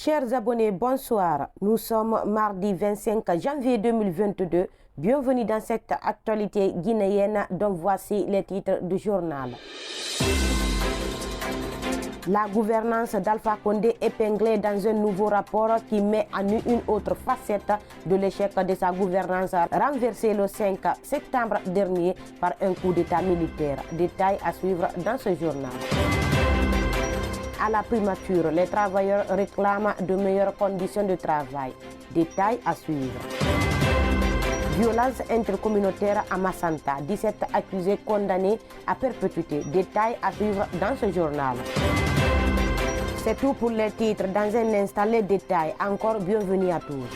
Chers abonnés, bonsoir. Nous sommes mardi 25 janvier 2022. Bienvenue dans cette actualité guinéenne dont voici les titres du journal. La gouvernance d'Alpha Condé épinglée dans un nouveau rapport qui met à nu une autre facette de l'échec de sa gouvernance renversée le 5 septembre dernier par un coup d'état militaire. Détail à suivre dans ce journal. À la primature, les travailleurs réclament de meilleures conditions de travail. Détail à suivre. Violence intercommunautaire à Massanta. 17 accusés condamnés à perpétuité. Détail à suivre dans ce journal. C'est tout pour les titres. Dans un instant, les détails. Encore bienvenue à tous.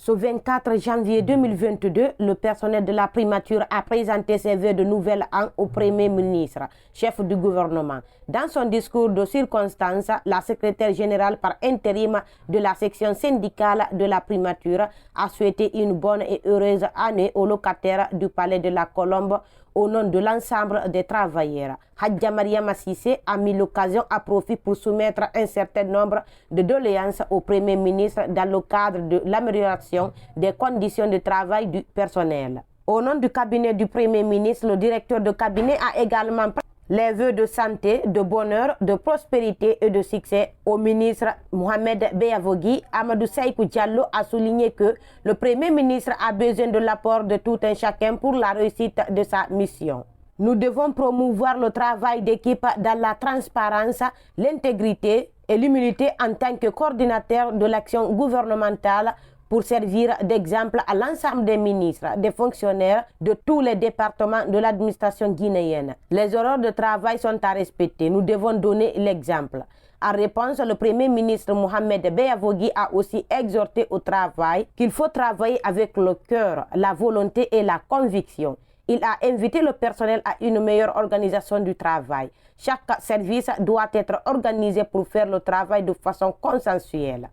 Ce 24 janvier 2022, le personnel de la primature a présenté ses vœux de nouvel an au Premier ministre, chef du gouvernement. Dans son discours de circonstance, la secrétaire générale par intérim de la section syndicale de la primature a souhaité une bonne et heureuse année aux locataires du palais de la Colombe au nom de l'ensemble des travailleurs. Hadja Mariama Sissé a mis l'occasion à profit pour soumettre un certain nombre de doléances au Premier ministre dans le cadre de l'amélioration des conditions de travail du personnel. Au nom du cabinet du Premier ministre, le directeur de cabinet a également les vœux de santé, de bonheur, de prospérité et de succès au ministre Mohamed Beyavogui. Amadou Saïkou Diallo a souligné que le Premier ministre a besoin de l'apport de tout un chacun pour la réussite de sa mission. Nous devons promouvoir le travail d'équipe dans la transparence, l'intégrité et l'humilité en tant que coordinateur de l'action gouvernementale pour servir d'exemple à l'ensemble des ministres, des fonctionnaires de tous les départements de l'administration guinéenne. Les horaires de travail sont à respecter. Nous devons donner l'exemple. En réponse, le Premier ministre Mohamed Beyavogui a aussi exhorté au travail qu'il faut travailler avec le cœur, la volonté et la conviction. Il a invité le personnel à une meilleure organisation du travail. Chaque service doit être organisé pour faire le travail de façon consensuelle.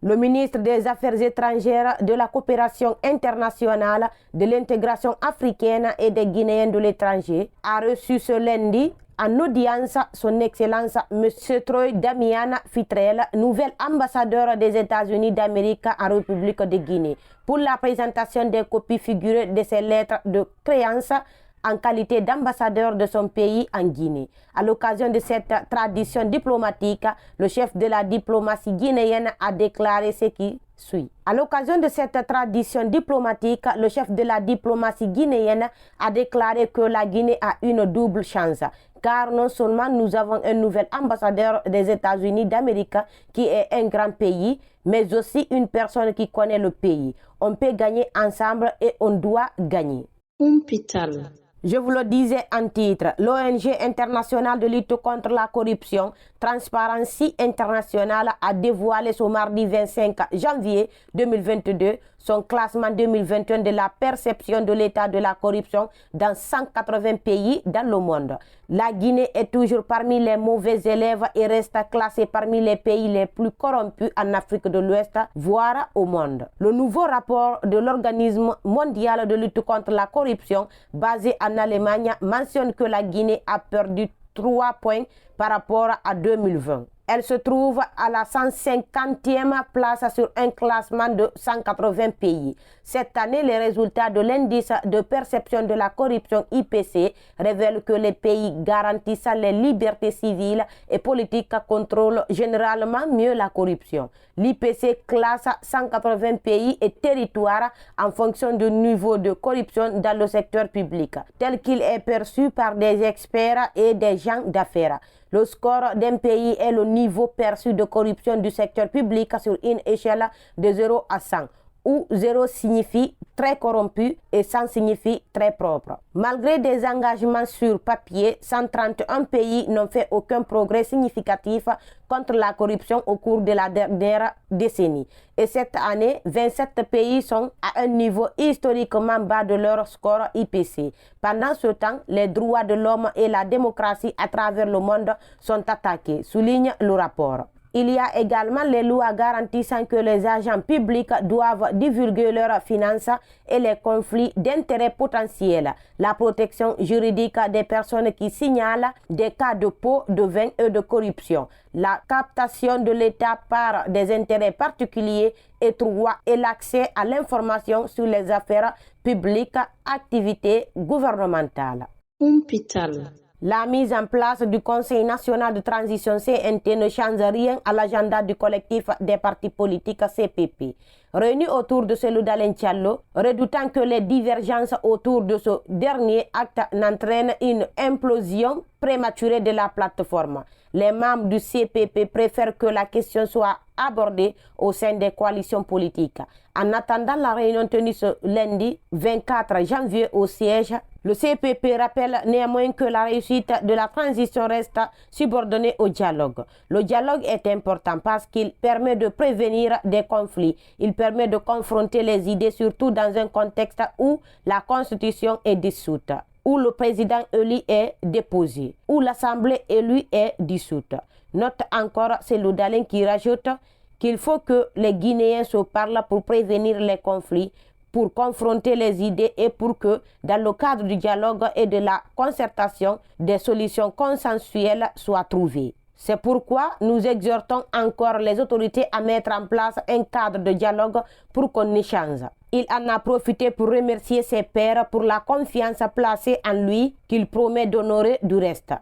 Le ministre des Affaires étrangères, de la coopération internationale, de l'intégration africaine et des Guinéens de l'étranger a reçu ce lundi en audience son Excellence M. Troy Damian Fitrel, nouvel ambassadeur des États-Unis d'Amérique en République de Guinée, pour la présentation des copies figurées de ses lettres de créance en qualité d'ambassadeur de son pays en Guinée. À l'occasion de cette tradition diplomatique, le chef de la diplomatie guinéenne a déclaré ce qui suit. À l'occasion de cette tradition diplomatique, le chef de la diplomatie guinéenne a déclaré que la Guinée a une double chance, car non seulement nous avons un nouvel ambassadeur des États-Unis d'Amérique qui est un grand pays, mais aussi une personne qui connaît le pays. On peut gagner ensemble et on doit gagner. Je vous le disais en titre, l'ONG internationale de lutte contre la corruption, Transparency International, a dévoilé ce mardi 25 janvier 2022 son classement 2021 de la perception de l'état de la corruption dans 180 pays dans le monde. La Guinée est toujours parmi les mauvais élèves et reste classée parmi les pays les plus corrompus en Afrique de l'Ouest, voire au monde. Le nouveau rapport de l'Organisme mondial de lutte contre la corruption, basé en Allemagne, mentionne que la Guinée a perdu 3 points par rapport à 2020. Elle se trouve à la 150e place sur un classement de 180 pays. Cette année, les résultats de l'indice de perception de la corruption IPC révèlent que les pays garantissant les libertés civiles et politiques contrôlent généralement mieux la corruption. L'IPC classe 180 pays et territoires en fonction du niveau de corruption dans le secteur public, tel qu'il est perçu par des experts et des gens d'affaires. Le score d'un pays est le niveau perçu de corruption du secteur public sur une échelle de 0 à 100, où 0 signifie très corrompu et 100 signifie très propre. Malgré des engagements sur papier, 131 pays n'ont fait aucun progrès significatif contre la corruption au cours de la dernière décennie. Et cette année, 27 pays sont à un niveau historiquement bas de leur score IPC. Pendant ce temps, les droits de l'homme et la démocratie à travers le monde sont attaqués, souligne le rapport. Il y a également les lois garantissant que les agents publics doivent divulguer leurs finances et les conflits d'intérêts potentiels, la protection juridique des personnes qui signalent des cas de pots de vin et de corruption, la captation de l'État par des intérêts particuliers étroits et l'accès à l'information sur les affaires publiques, activités gouvernementales. La mise en place du Conseil national de transition CNT ne change rien à l'agenda du collectif des partis politiques CPP. Réunis autour de celui d'Alain Diallo, redoutant que les divergences autour de ce dernier acte n'entraînent une implosion prématurée de la plateforme. Les membres du CPP préfèrent que la question soit abordée au sein des coalitions politiques. En attendant la réunion tenue ce lundi 24 janvier au siège, le CPP rappelle néanmoins que la réussite de la transition reste subordonnée au dialogue. Le dialogue est important parce qu'il permet de prévenir des conflits. Il permet de confronter les idées, surtout dans un contexte où la Constitution est dissoute, où le président élu est déposé, où l'Assemblée élue est dissoute. Note encore, c'est Loudalin qui rajoute qu'il faut que les Guinéens se parlent pour prévenir les conflits, pour confronter les idées et pour que, dans le cadre du dialogue et de la concertation, des solutions consensuelles soient trouvées. C'est pourquoi nous exhortons encore les autorités à mettre en place un cadre de dialogue pour qu'on échange. Il en a profité pour remercier ses pairs pour la confiance placée en lui qu'il promet d'honorer du reste.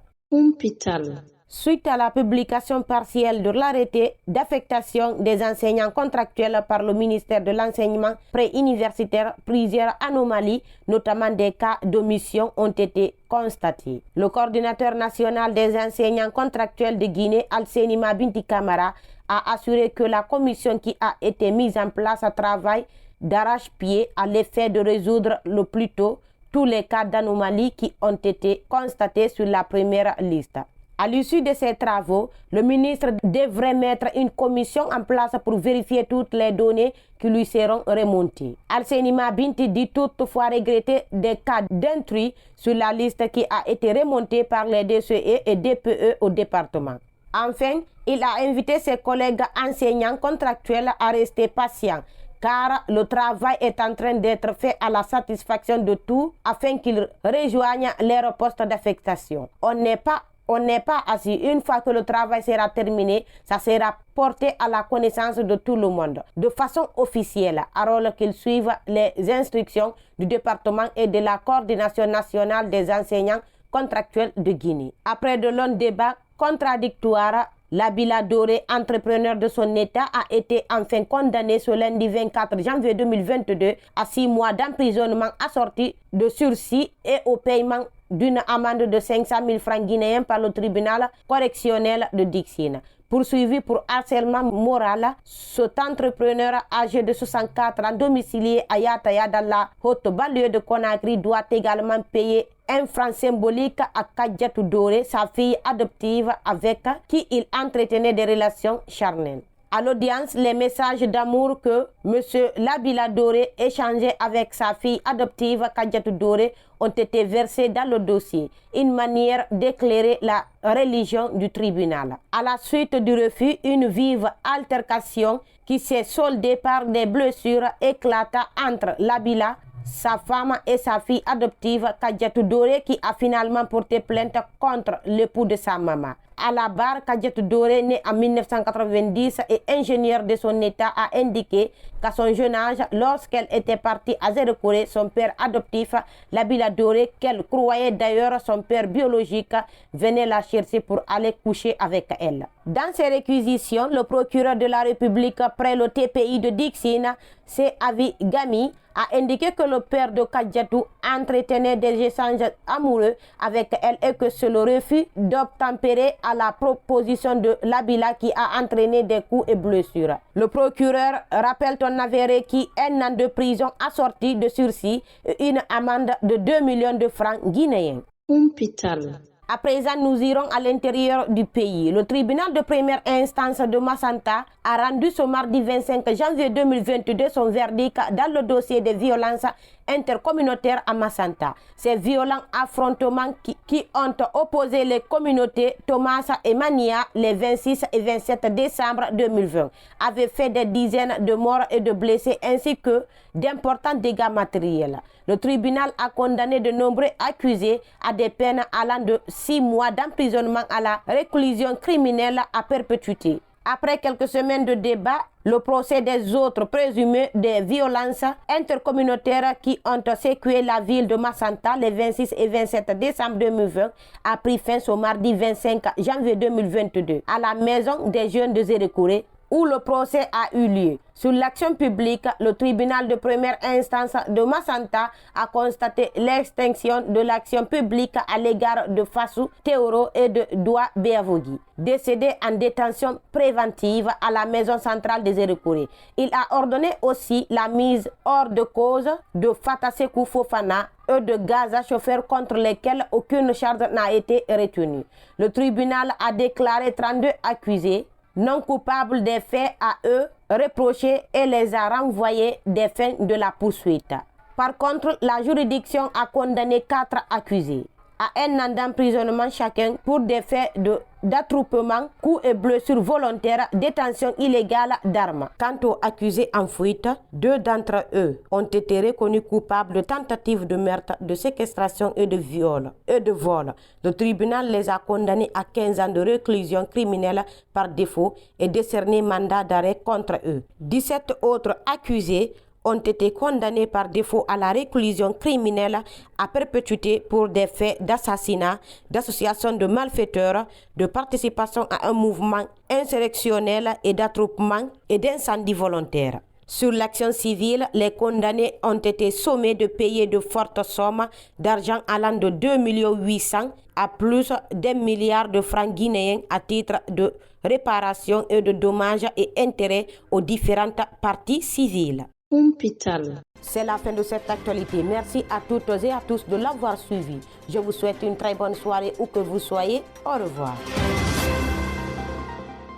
Suite à la publication partielle de l'arrêté d'affectation des enseignants contractuels par le ministère de l'Enseignement préuniversitaire, plusieurs anomalies, notamment des cas d'omission, ont été constatées. Le coordinateur national des enseignants contractuels de Guinée, Alsenima Binti Kamara, a assuré que la commission qui a été mise en place travaille d'arrache-pied à l'effet de résoudre le plus tôt tous les cas d'anomalies qui ont été constatés sur la première liste. À l'issue de ces travaux, le ministre devrait mettre une commission en place pour vérifier toutes les données qui lui seront remontées. Alsenima Binti dit toutefois regretter des cas d'intrus sur la liste qui a été remontée par les DCE et DPE au département. Enfin, il a invité ses collègues enseignants contractuels à rester patients, car le travail est en train d'être fait à la satisfaction de tous afin qu'ils rejoignent leur poste d'affectation. On n'est pas assis. Une fois que le travail sera terminé, ça sera porté à la connaissance de tout le monde, de façon officielle, alors qu'ils suivent les instructions du département et de la coordination nationale des enseignants contractuels de Guinée. Après de longs débats contradictoires, Labila Doré, entrepreneur de son État, a été enfin condamné ce lundi 24 janvier 2022 à 6 mois d'emprisonnement assorti de sursis et au paiement d'une amende de 500 000 francs guinéens par le tribunal correctionnel de Dixine. Poursuivi pour harcèlement moral, cet entrepreneur âgé de 64 ans domicilié à Yataya dans la haute banlieue de Conakry doit également payer un franc symbolique à Kadjatou Doré, sa fille adoptive avec qui il entretenait des relations charnelles. À l'audience, les messages d'amour que M. Labila Doré échangeait avec sa fille adoptive Kadjatou Doré ont été versés dans le dossier, une manière d'éclairer la religion du tribunal. À la suite du refus, une vive altercation qui s'est soldée par des blessures éclata entre Labila, sa femme et sa fille adoptive Kadjatou Doré, qui a finalement porté plainte contre l'époux de sa maman. À la barre, Kadjatou Doré, né en 1990 et ingénieur de son état, a indiqué qu'à son jeune âge, lorsqu'elle était partie à Zérekouré, son père adoptif, Labila Doré, qu'elle croyait d'ailleurs son père biologique, venait la chercher pour aller coucher avec elle. Dans ses réquisitions, le procureur de la République près le TPI de Dixine, c'est Avi Gami, a indiqué que le père de Kadjatou entretenait des échanges amoureux avec elle et que c'est le refus d'obtempérer à la proposition de Labila qui a entraîné des coups et blessures. Le procureur rappelle ton avéré qui 1 an de prison assorti de sursis et une amende de 2 millions de francs guinéens. À présent, nous irons à l'intérieur du pays. Le tribunal de première instance de Massanta a rendu ce mardi 25 janvier 2022 son verdict dans le dossier des violences intercommunautaires à Massanta. Ces violents affrontements qui ont opposé les communautés Tomasa et Mania les 26 et 27 décembre 2020 avaient fait des dizaines de morts et de blessés ainsi que d'importants dégâts matériels. Le tribunal a condamné de nombreux accusés à des peines allant de 6 mois d'emprisonnement à la réclusion criminelle à perpétuité. Après quelques semaines de débat, le procès des autres présumés des violences intercommunautaires qui ont secoué la ville de Massanta les 26 et 27 décembre 2020 a pris fin ce mardi 25 janvier 2022 à la maison des jeunes de Zérékouré, où le procès a eu lieu. Sur l'action publique, le tribunal de première instance de Massanta a constaté l'extinction de l'action publique à l'égard de Fassou Théoro et de Doua Béavogi, décédés en détention préventive à la maison centrale des Zérékouré. Il a ordonné aussi la mise hors de cause de Fatasekou Fofana et de Gaza, chauffeurs contre lesquels aucune charge n'a été retenue. Le tribunal a déclaré 32 accusés non coupables des faits à eux reprochés et les a renvoyés des fins de la poursuite. Par contre, la juridiction a condamné 4 accusés à 1 an d'emprisonnement chacun pour des faits d'attroupement, coups et blessures volontaires, détention illégale d'armes. Quant aux accusés en fuite, 2 d'entre eux ont été reconnus coupables de tentative de meurtre, de séquestration et de viol. Le tribunal les a condamnés à 15 ans de réclusion criminelle par défaut et décerné mandat d'arrêt contre eux. 17 autres accusés ont été condamnés par défaut à la réclusion criminelle à perpétuité pour des faits d'assassinat, d'association de malfaiteurs, de participation à un mouvement insurrectionnel et d'attroupement et d'incendie volontaire. Sur l'action civile, les condamnés ont été sommés de payer de fortes sommes d'argent allant de 2,8 millions à plus d'1 milliard de francs guinéens à titre de réparation et de dommages et intérêts aux différentes parties civiles. C'est la fin de cette actualité. Merci à toutes et à tous de l'avoir suivi. Je vous souhaite une très bonne soirée où que vous soyez. Au revoir.